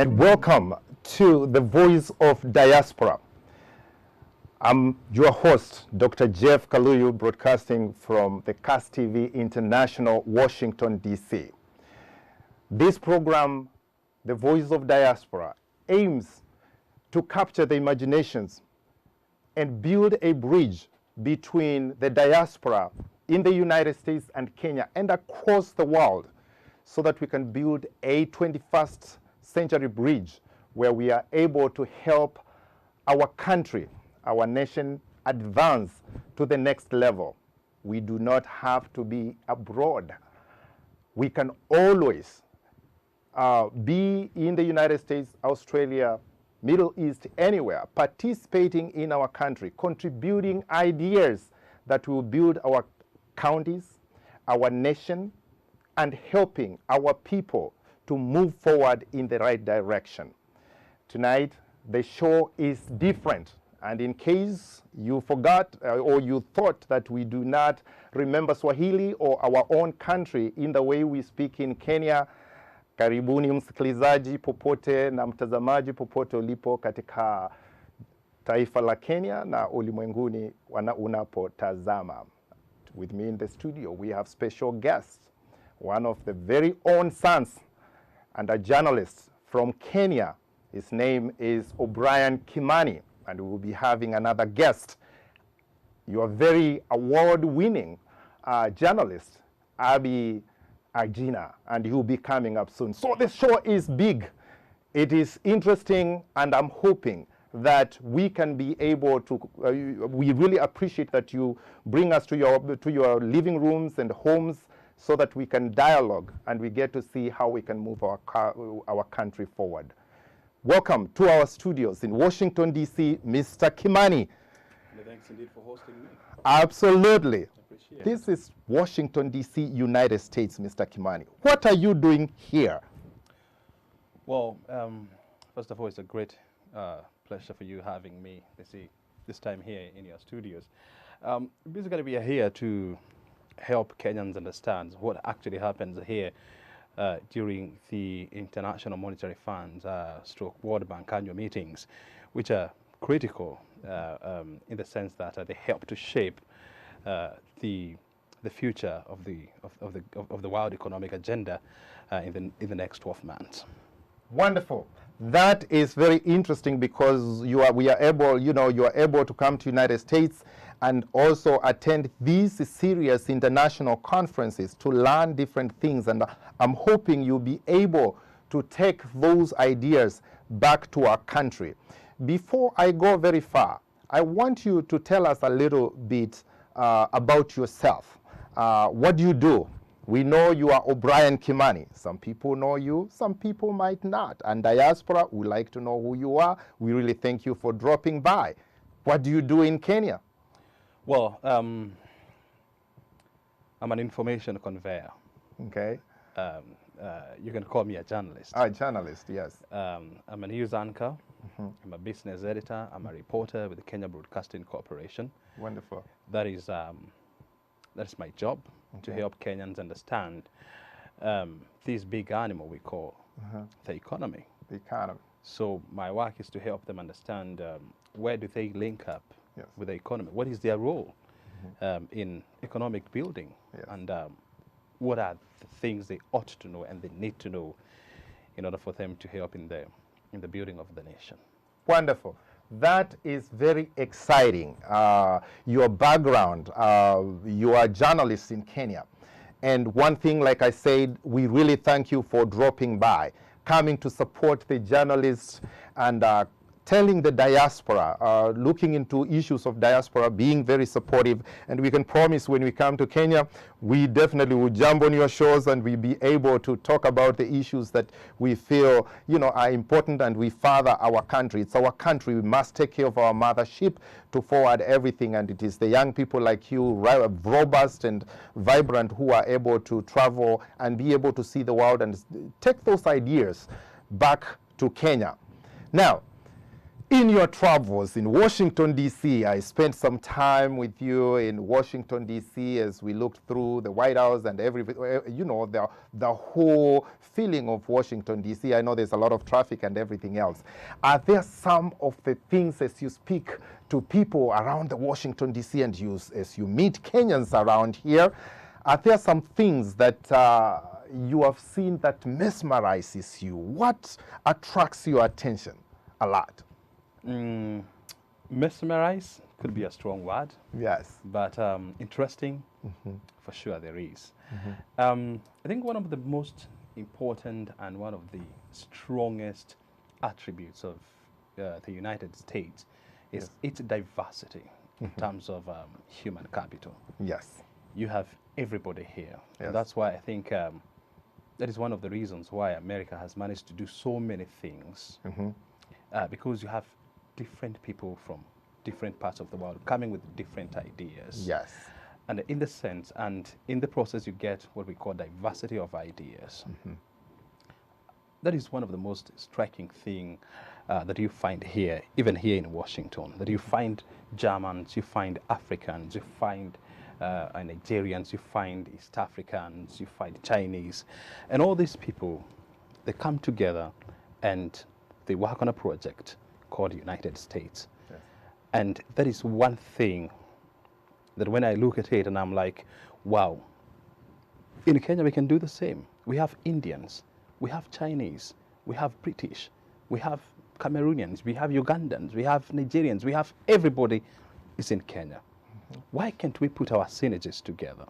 and welcome to the Voice of Diaspora. I'm your host, Dr. Jeff Kaluyu, broadcasting from the CAS TV International, Washington, D.C. This program, the Voice of Diaspora, aims to capture the imaginations and build a bridge between the diaspora in the United States and Kenya and across the world, so that we can build a 21st century bridge where we are able to help our country, our nation, advance to the next level. We do not have to be abroad. We can always be in the United States, Australia, Middle East, anywhere, participating in our country, contributing ideas that will build our counties, our nation, and helping our people to move forward in the right direction. Tonight, the show is different. And in case you forgot or you thought that we do not remember Swahili or our own country in the way we speak in Kenya, karibuni msikilizaji popote na mtazamaji popote ulipo katika taifa la Kenya na ulimwenguni unapotazama. With me in the studio, we have special guests, one of the very own sons and a journalist from Kenya. His name is Obrien Kimani, and we will be having another guest, your very award-winning journalist, Abi Agina, and he will be coming up soon. So the show is big. It is interesting, and I'm hoping that we can be able to, we really appreciate that you bring us to your living rooms and homes so that we can dialogue and we get to see how we can move our country forward. Welcome to our studios in Washington, D.C., Mr. Kimani. Thanks indeed for hosting me. Absolutely. Appreciate This is Washington, D.C., United States, Mr. Kimani. What are you doing here? Well, first of all, it's a great pleasure for you having me this time here in your studios. Basically, we are here to help Kenyans understand what actually happens here during the International Monetary Fund's stroke World Bank annual meetings, which are critical in the sense that they help to shape the future of the world economic agenda in the next 12 months. Wonderful. That is very interesting because you are able to come to United States and also attend these serious international conferences to learn different things. And I'm hoping you'll be able to take those ideas back to our country. Before I go very far, I want you to tell us a little bit about yourself. What do you do? We know you are Obrien Kimani. Some people know you, some people might not. And Diaspora, we like to know who you are. We really thank you for dropping by. What do you do in Kenya? Well, I'm an information conveyor. Okay. You can call me a journalist. A journalist, yes. I'm a news anchor. I'm a business editor. I'm a reporter with the Kenya Broadcasting Corporation. Wonderful. That's my job, to help Kenyans understand this big animal we call the economy. The economy. So my work is to help them understand where do they link up with the economy? What is their role in economic building? And what are the things they ought to know and they need to know in order for them to help in the building of the nation. Wonderful. That is very exciting. Your background, you are a journalist in Kenya. And one thing, like I said, we really thank you for dropping by, coming to support the journalists and telling the diaspora, looking into issues of diaspora, being very supportive. And we can promise when we come to Kenya, we definitely will jump on your shows and we'll be able to talk about the issues that we feel, are important and we further our country. It's our country. We must take care of our mothership to forward everything. And it is the young people like you, robust and vibrant, who are able to travel and be able to see the world and take those ideas back to Kenya. Now, In your travels in Washington, D.C., I spent some time with you in Washington, D.C. as we looked through the White House and you know, the whole feeling of Washington, D.C. I know there's a lot of traffic and everything else. Are there some of the things as you speak to people around the Washington, D.C. and as you meet Kenyans around here, are there some things that you have seen that mesmerizes you? What attracts your attention a lot? Mesmerize could be a strong word. Yes. But interesting, for sure there is. I think one of the most important and one of the strongest attributes of the United States is its diversity in terms of human capital. Yes. You have everybody here. Yes. And that's why I think that is one of the reasons why America has managed to do so many things. Because you have different people from different parts of the world coming with different ideas. Yes. And in the sense, and in the process, you get what we call diversity of ideas. That is one of the most striking things that you find here, even here in Washington, that you find Germans, you find Africans, you find Nigerians, you find East Africans, you find Chinese. And all these people, they come together and they work on a project called United States. Yes. And that is one thing that when I look at it and I'm like, wow, in Kenya we can do the same. We have Indians, we have Chinese, we have British, we have Cameroonians, we have Ugandans, we have Nigerians, we have everybody is in Kenya. Why can't we put our synergies together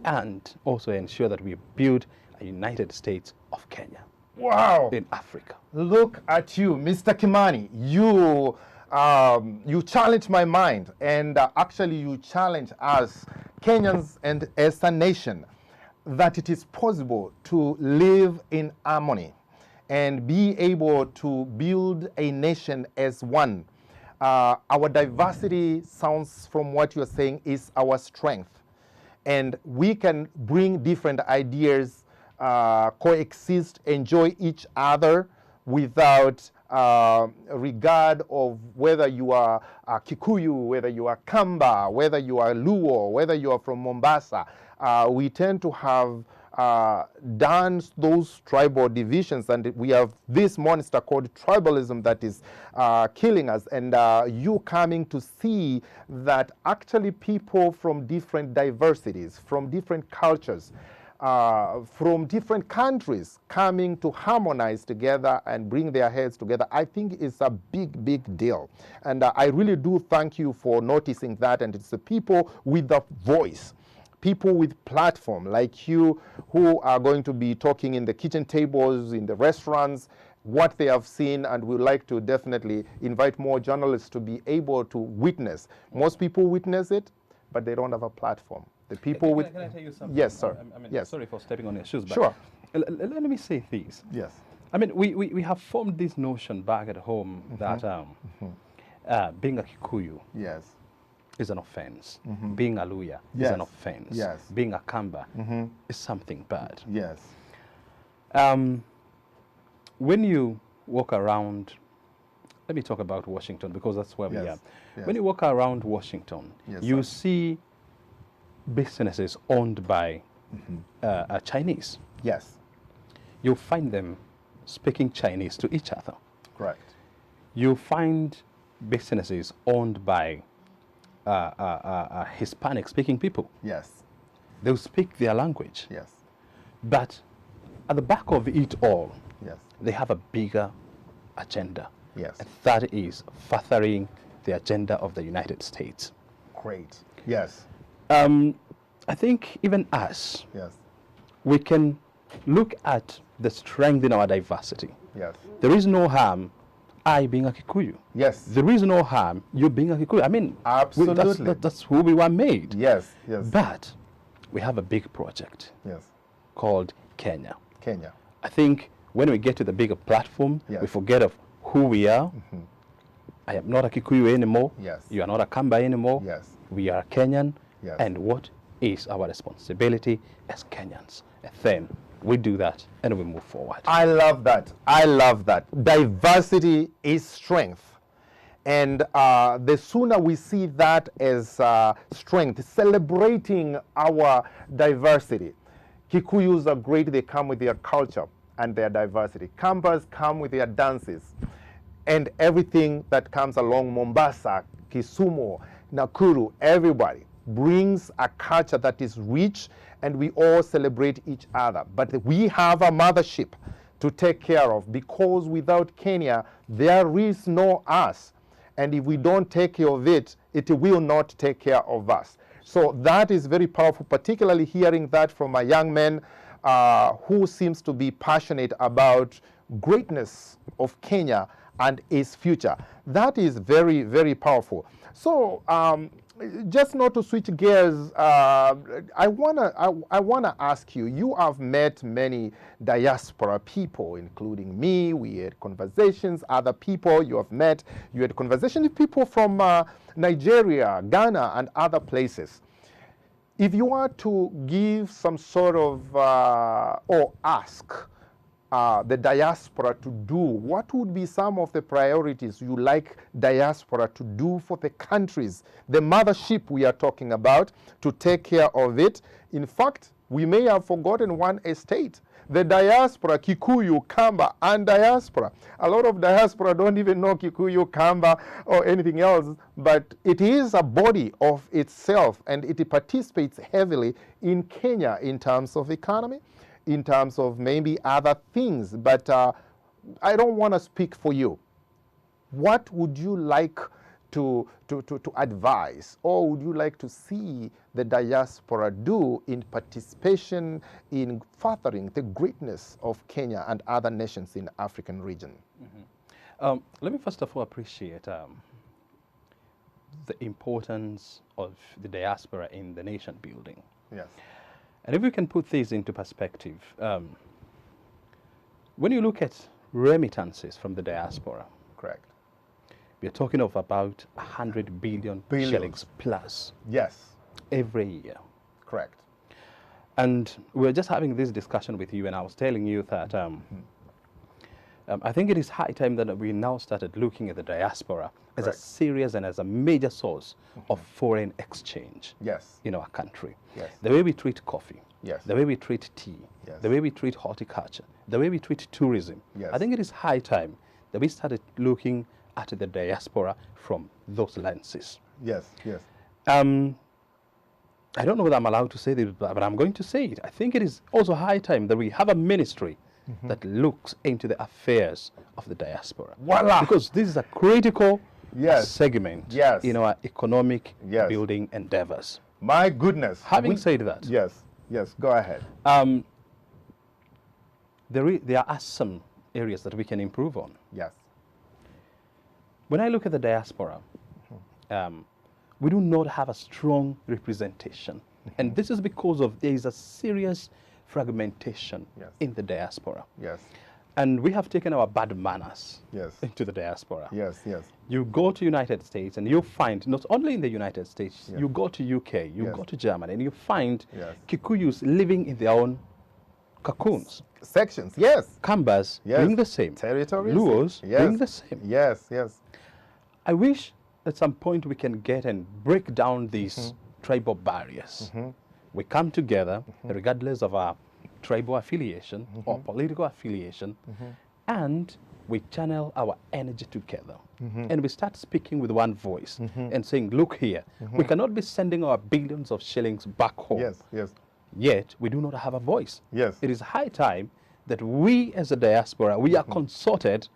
and also ensure that we build a United States of Kenya? Wow. In Africa. Look at you, Mr. Kimani. You challenge my mind, and actually you challenge us, Kenyans, and as a nation, that it is possible to live in harmony and be able to build a nation as one. Our diversity sounds from what you're saying is our strength, and we can bring different ideas, coexist, enjoy each other without regard of whether you are Kikuyu, whether you are Kamba, whether you are Luo, whether you are from Mombasa. We tend to have done those tribal divisions, and we have this monster called tribalism that is killing us. And you coming to see that actually people from different diversities, from different cultures, from different countries coming to harmonize together and bring their heads together, I think is a big, big deal. And I really do thank you for noticing that. And it's the people with the voice, people with platform like you who are going to be talking in the kitchen tables, in the restaurants, what they have seen, and we would like to definitely invite more journalists to be able to witness. Most people witness it, but they don't have a platform. The people can I tell you something? Yes, sir. I mean, yes. Sorry for stepping on your shoes, but sure. Let me say this. Yes. I mean, we have formed this notion back at home that being a Kikuyu yes. is an offense. Being a Luya is an offense. Yes. Being a Kamba is something bad. Yes. When you walk around, let me talk about Washington because that's where we are. Yes. When you walk around Washington, you see businesses owned by Chinese. Yes. You'll find them speaking Chinese to each other. Correct. You'll find businesses owned by Hispanic speaking people. Yes. They'll speak their language. Yes. But at the back of it all, yes. they have a bigger agenda. Yes. And that is furthering the agenda of the United States. Great. Yes. I think even us, yes. we can look at the strength in our diversity. Yes. There is no harm I being a Kikuyu. Yes. There is no harm you being a Kikuyu. I mean, absolutely. That's who we were made. Yes. Yes. But we have a big project. Yes. Called Kenya. Kenya. I think when we get to the bigger platform, yes. we forget of who we are. I am not a Kikuyu anymore. Yes. You are not a Kamba anymore. Yes. We are Kenyan. Yes. And what is our responsibility as Kenyans? And then we do that and we move forward. I love that. I love that. Diversity is strength. And the sooner we see that as strength, celebrating our diversity. Kikuyus are great. They come with their culture and their diversity. Kambas come with their dances and everything that comes along. Mombasa, Kisumu, Nakuru, everybody brings a culture that is rich, and we all celebrate each other. But we have a mothership to take care of, because without Kenya, there is no us. And if we don't take care of it, it will not take care of us. So that is very powerful, particularly hearing that from a young man who seems to be passionate about greatness of Kenya and its future. That is very, very powerful. So just not to switch gears, I wanna ask you, you have met many diaspora people, including me. We had conversations, other people you have met. You had conversations with people from Nigeria, Ghana, and other places. If you were to give some sort of, or ask the diaspora to do, what would be some of the priorities you like diaspora to do for the countries, the mothership we are talking about, to take care of it? In fact, we may have forgotten one estate, the diaspora, Kikuyu, Kamba, and diaspora. A lot of diaspora don't even know Kikuyu, Kamba, or anything else, but it is a body of itself, and it participates heavily in Kenya in terms of economy, in terms of maybe other things. But I don't want to speak for you. What would you like to advise, or would you like to see the diaspora do in participation in furthering the greatness of Kenya and other nations in the African region? Mm-hmm. Let me first of all appreciate the importance of the diaspora in the nation building. Yes. And if we can put things into perspective, when you look at remittances from the diaspora, correct, we are talking of about 100 billion shillings plus. Yes. Every year. Correct. And we were just having this discussion with you, and I was telling you that I think it is high time that we now started looking at the diaspora as a serious and as a major source of foreign exchange in our country. Yes. The way we treat coffee, the way we treat tea, the way we treat horticulture, the way we treat tourism. I think it is high time that we started looking at the diaspora from those lenses. Yes, yes. I don't know whether I'm allowed to say this, but I'm going to say it. I think it is also high time that we have a ministry that looks into the affairs of the diaspora. Voila! Because this is a critical segment in our economic building endeavors. My goodness. Having said that. Yes, yes, go ahead. There are some areas that we can improve on. Yes. When I look at the diaspora, we do not have a strong representation. And this is because there is a serious fragmentation in the diaspora. Yes. And we have taken our bad manners into the diaspora. Yes, yes. You go to United States and you find, not only in the United States, you go to UK, you go to Germany, and you find Kikuyus living in their own cocoons. Sections, yes. Kambas doing the same. Territories. Luos doing the same. Yes, yes. I wish at some point we can get and break down these tribal barriers. We come together, regardless of our tribal affiliation or political affiliation, and we channel our energy together. And we start speaking with one voice and saying, look here, we cannot be sending our billions of shillings back home. Yes, yes. Yet we do not have a voice. Yes. It is high time that we as a diaspora, we are consulted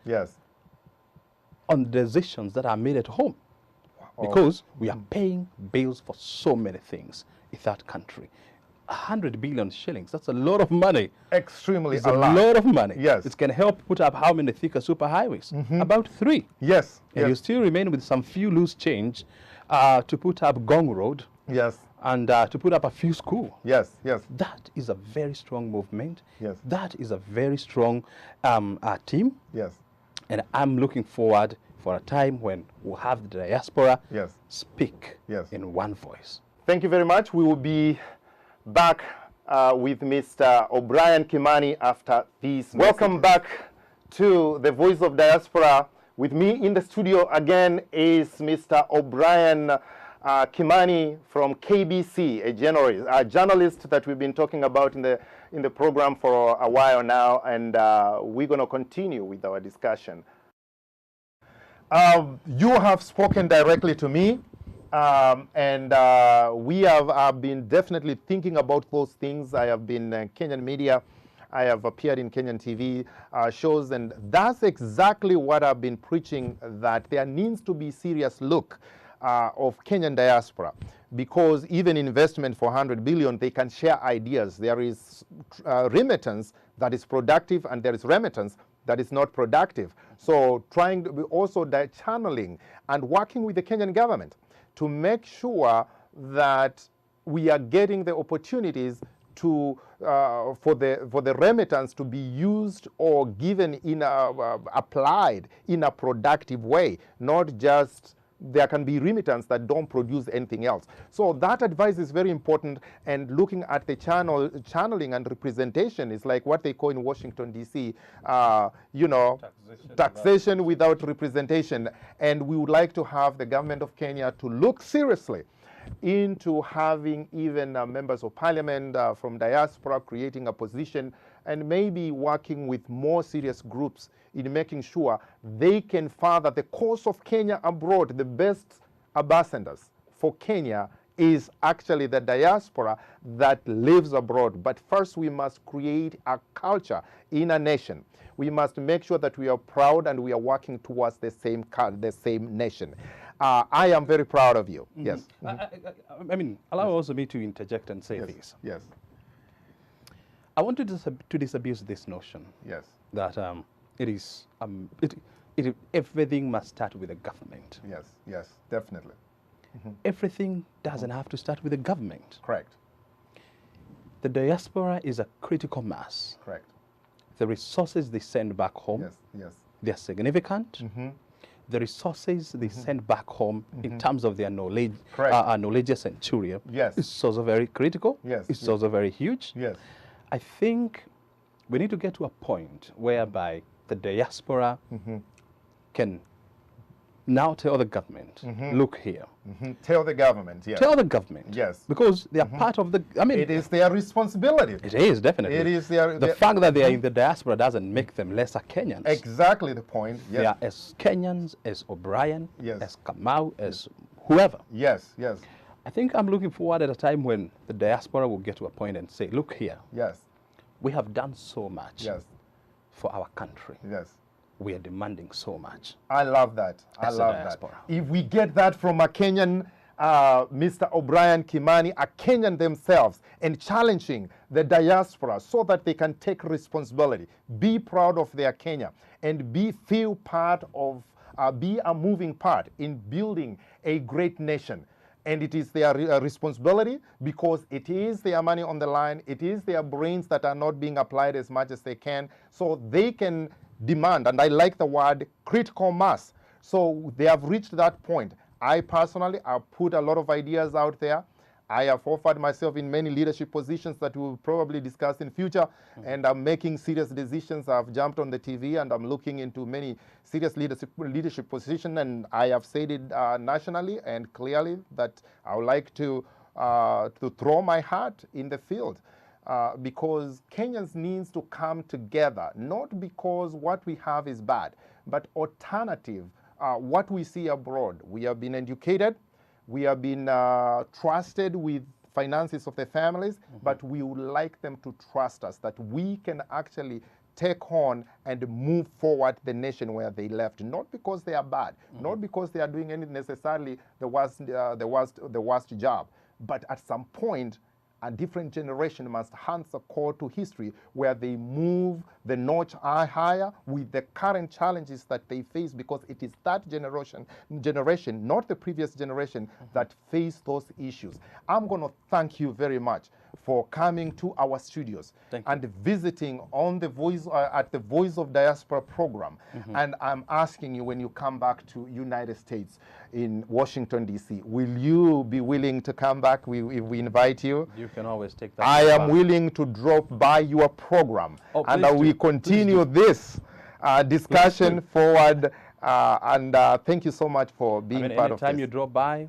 on decisions that are made at home. Because we are paying bills for so many things in that country. 100 billion shillings, that's a lot of money. Extremely a lot of money. Yes. It can help put up how many thicker superhighways? About 3. Yes. And you still remain with some few loose change to put up Gong Road. Yes. And to put up a few schools. Yes, yes. That is a very strong movement. Yes. That is a very strong team. Yes. And I'm looking forward for a time when we'll have the diaspora speak in one voice. Thank you very much. We will be back with Mr. Obrien Kimani after this. Welcome back to the Voice of Diaspora. With me in the studio again is Mr. Obrien Kimani from KBC, a journalist that we've been talking about in the program for a while now, and we're going to continue with our discussion. You have spoken directly to me, and we have been definitely thinking about those things. I have been in Kenyan media. I have appeared in Kenyan TV shows, and that's exactly what I've been preaching, that there needs to be serious look of Kenyan diaspora, because even investment for 100 billion, they can share ideas. There is remittance that is productive, and there is remittance that is not productive. So trying to be also channeling and working with the Kenyan government to make sure that we are getting the opportunities to for the remittance to be used or given in applied in a productive way, not just there can be remittance that don't produce anything else. So that advice is very important, and looking at the channeling and representation is like what they call in Washington, D.C., you know, taxation without representation. And we would like to have the government of Kenya to look seriously into having even members of parliament from diaspora, creating a position, and maybe working with more serious groups in making sure they can further the cause of Kenya abroad. The best ambassadors for Kenya is actually the diaspora that lives abroad. But first, we must create a culture in a nation. We must make sure that we are proud and we are working towards the same nation. I am very proud of you. Mm-hmm. Yes. Mm-hmm. I mean, allow also me to interject and say this. Yes. I want to disabuse this notion. Yes. That everything must start with the government. Yes. Yes. Definitely. Mm-hmm. Everything doesn't have to start with the government. Correct. The diaspora is a critical mass. Correct. The resources they send back home. Yes. Yes. They are significant. Mm-hmm. The resources they send back home in terms of their knowledge, knowledge centurion, is also very critical. Yes. It's also very huge. Yes. I think we need to get to a point whereby the diaspora can now tell the government, look here. Tell the government, yes. Tell the government. Yes. Because they are part of the, I mean. It is their responsibility. It is, definitely. It is their... The fact that they are in the diaspora doesn't make them lesser Kenyans. Exactly the point, yes. They are as Kenyans, as Obrien, yes, as Kamau, as whoever. Yes, yes. I think I'm looking forward at a time when the diaspora will get to a point and say, look here. Yes. We have done so much, yes, for our country. Yes. We are demanding so much. I love that. I love that. If we get that from a Kenyan, Mr. Obrien Kimani, a Kenyan themselves, and challenging the diaspora so that they can take responsibility, be proud of their Kenya, and feel part of, be a moving part in building a great nation. And it is their responsibility, because it is their money on the line. It is their brains that are not being applied as much as they can. So they can demand, and I like the word critical mass. So they have reached that point. I personally have put a lot of ideas out there. I have offered myself in many leadership positions that we will probably discuss in future, and I'm making serious decisions. I've jumped on the TV and I'm looking into many serious leadership positions, and I have said it nationally and clearly that I would like to throw my hat in the field. Because Kenyans needs to come together, not because what we have is bad, but alternative, what we see abroad. We have been educated, we have been trusted with finances of the families, but we would like them to trust us, that we can actually take on and move forward the nation where they left, not because they are bad, not because they are doing any necessarily the worst job, but at some point, a different generation must answer call to history, where they move the notch higher with the current challenges that they face, because it is that generation, not the previous generation, that face those issues. I'm going to thank you very much for coming to our studios and visiting on the Voice at the Voice of Diaspora program. And I'm asking you, when you come back to United States in Washington, D.C., will you be willing to come back if we invite you? You can always take that. I am willing to drop by your program, and we continue this discussion forward. Thank you so much for being part of this. Anytime you drop by,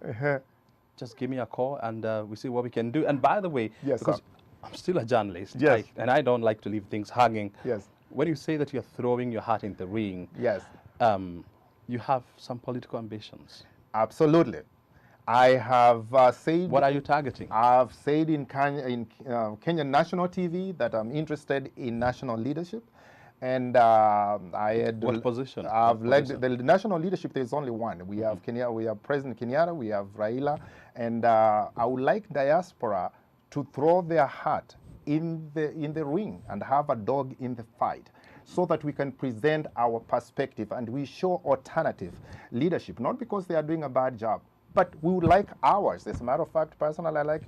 just give me a call, and we see what we can do. And by the way, because I'm still a journalist, and I don't like to leave things hanging. When you say that you're throwing your hat in the ring, you have some political ambitions. Absolutely. I have said... What are you targeting? I've said in Kenyan National TV that I'm interested in national leadership. And I had... What position? I've led the national leadership. There's only one. We have Kenya, we have President Kenyatta, we have Raila. And I would like Diaspora to throw their hat in the ring and have a dog in the fight, so that we can present our perspective and we show alternative leadership, not because they are doing a bad job, but we would like ours. As a matter of fact, personally, I like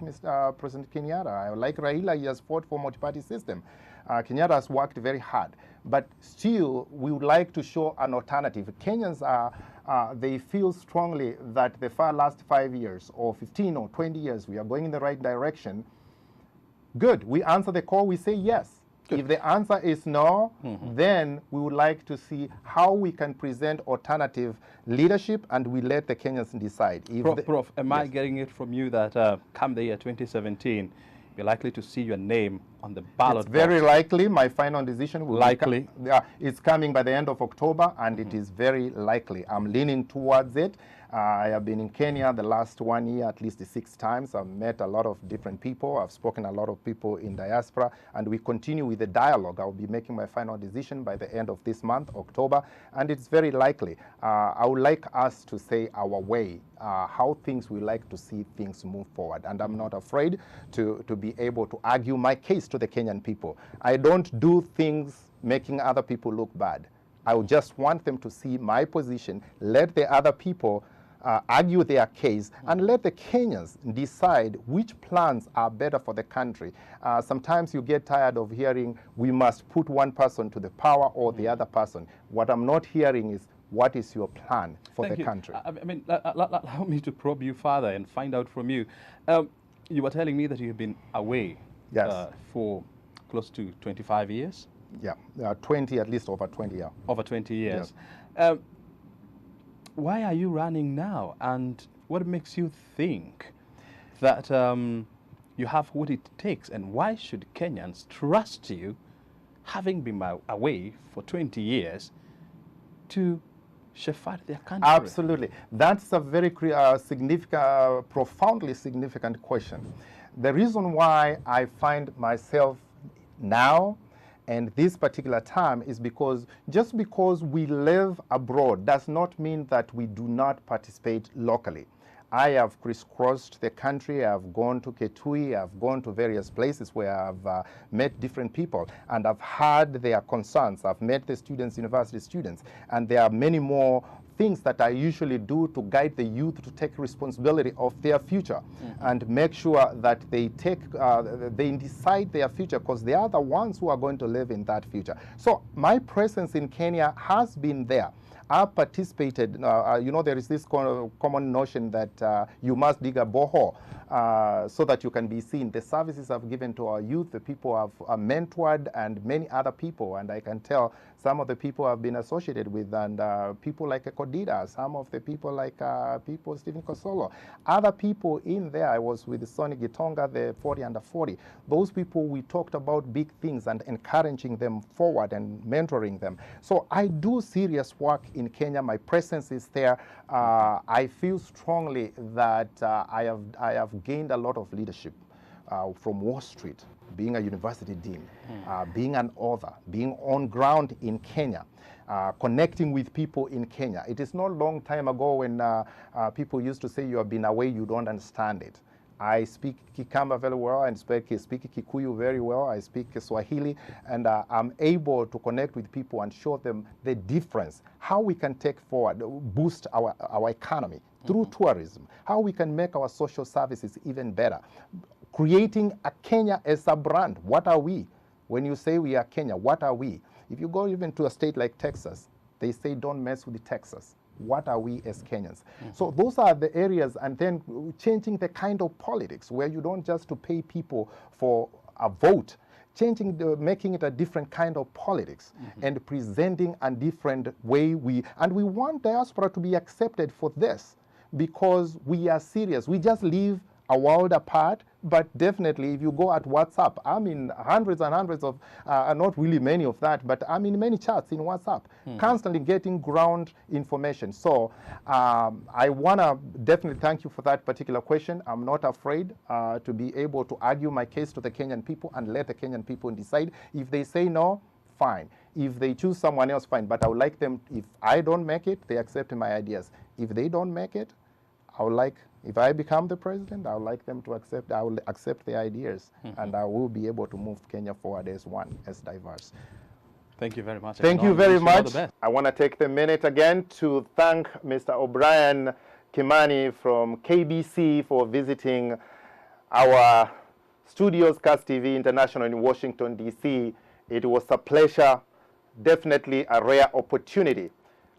President Kenyatta. I like Raila. He has fought for multi-party system. Kenyatta has worked very hard, but still, we would like to show an alternative. Kenyans they feel strongly that the last 5 years or 15 or 20 years, we are going in the right direction. Good. We answer the call. We say yes. If the answer is no, then we would like to see how we can present alternative leadership, and we let the Kenyans decide. Prof, am I getting it from you that come the year 2017, you're likely to see your name on the ballot? It's very likely. My final decision will it's coming by the end of October, and it is very likely. I'm leaning towards it. I have been in Kenya the last 1 year at least 6 times. I've met a lot of different people. I've spoken to a lot of people in diaspora, and we continue with the dialogue. I'll be making my final decision by the end of this month, October, and it's very likely. I would like us to say our way, how things we like to see things move forward, and I'm not afraid to be able to argue my case to the Kenyan people. I don't do things making other people look bad. I would just want them to see my position, let the other people argue their case, and let the Kenyans decide which plans are better for the country. Sometimes you get tired of hearing we must put one person to the power or the other person. What I'm not hearing is, what is your plan for the country? I mean, allow me to probe you further and find out from you. You were telling me that you've been away for close to 25 years? Yeah, 20, at least over 20 years. Over 20 years. Why are you running now? And what makes you think that you have what it takes? And why should Kenyans trust you, having been away for 20 years, to shepherd their country? Absolutely. That's a very significant, profoundly significant question. The reason why I find myself now and this particular time is because just because we live abroad does not mean that we do not participate locally. I have crisscrossed the country. I've gone to Kitui. I've gone to various places where I've met different people, and I've heard their concerns. I've met the students, university students, and there are many more things that I usually do to guide the youth to take responsibility of their future and make sure that they decide their future, because they are the ones who are going to live in that future. So my presence in Kenya has been there. I've participated, you know, there is this common notion that you must dig a borehole so that you can be seen. The services I've given to our youth, the people I've mentored, and many other people, and I can tell some of the people I've been associated with, and people like Kodida, some of the people like Stephen Kosolo, other people in there. I was with Sonny Gitonga, the 40 under 40. Those people, we talked about big things and encouraging them forward and mentoring them. So I do serious work in Kenya. My presence is there. I feel strongly that I have gained a lot of leadership from Wall Street, being a university dean, being an author, being on ground in Kenya, connecting with people in Kenya. It is not a long time ago when people used to say, you have been away, you don't understand it. I speak Kikamba very well, and speak Kikuyu very well. I speak Swahili, and I'm able to connect with people and show them the difference, how we can take forward, boost our economy through tourism, how we can make our social services even better, creating a Kenya as a brand. What are we? When you say we are Kenya, what are we? If you go even to a state like Texas, they say don't mess with Texas. What are we as Kenyans? So those are the areas, and then changing the kind of politics where you don't just to pay people for a vote, making it a different kind of politics and presenting a different way. And we want diaspora to be accepted for this because we are serious. We just live a world apart, but definitely if you go at WhatsApp, I'm in hundreds and hundreds of, not really many of that, but I'm in many chats in WhatsApp, constantly getting ground information. So I want to definitely thank you for that particular question. I'm not afraid to be able to argue my case to the Kenyan people and let the Kenyan people decide. If they say no, fine. If they choose someone else, fine. But I would like them, if I don't make it, they accept my ideas. If they don't make it, I would like, if I become the president, I would like them to accept, I will accept their ideas, and I will be able to move Kenya forward as one, as diverse. Thank you very much. Thank you very much. I want to take the minute again to thank Mr. Obrien Kimani from KBC for visiting our studios, Cast TV International in Washington, D.C. It was a pleasure, definitely a rare opportunity.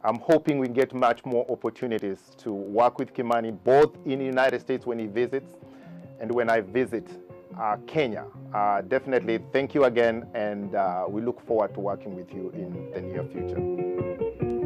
I'm hoping we get much more opportunities to work with Kimani, both in the United States when he visits and when I visit Kenya. Definitely thank you again, and we look forward to working with you in the near future.